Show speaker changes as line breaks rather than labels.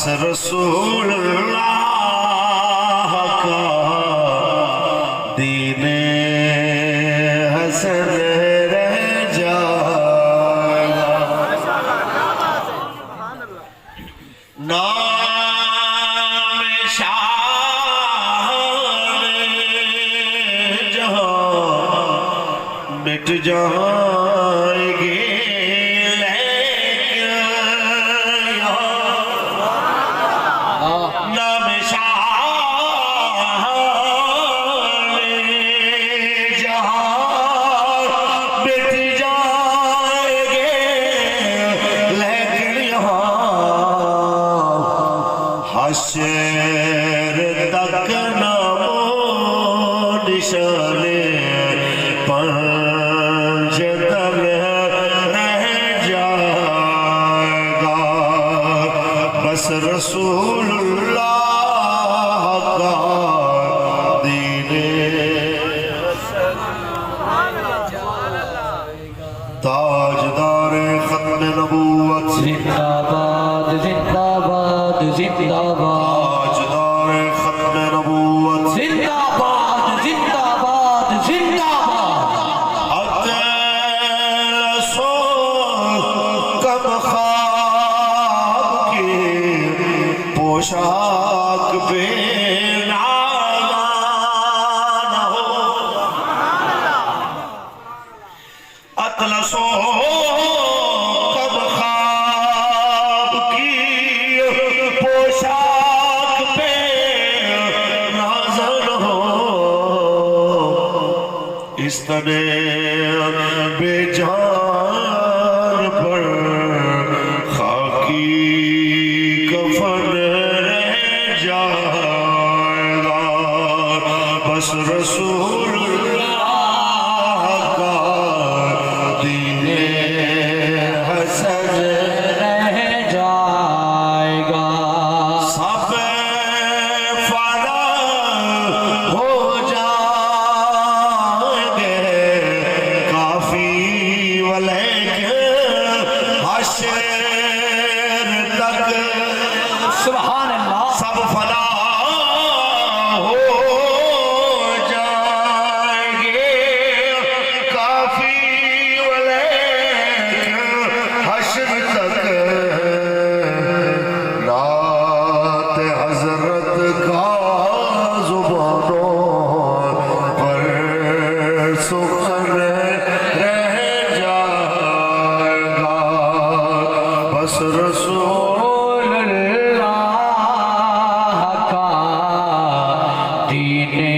بس رسول اللہ کا دین حسن رہ جائے گا نام شان جہاں مٹ جائیں گے حشر تک نام و نشان پنج تن رہ جائے گا بس رسول اللہ کا دین تاجدار ختم نبوت
زندہ باد زندہ باد زندہ باد
تاجدار ختم نبوت
زندہ باد زندہ باد زندہ باد
سو کم خواب کی پوشاک پہ نازان ہو اطلسو کم خواب کی پوشاک پہ نازن ہو اس طرح بے جان پر خاکی کفن رہ جائے گا بس رسول اللہ کا دین حسن
رہ جائے گا
سب فنا ہو جائیں گے کافی ولیکن حشر تک
سبحان اللہ
سب فنا ہو جائیں گے کافی ولیکن حشر تک نعت حضرت کا زبانوں پر سخن رہ جائے گا بس رسول
اللہ کا دین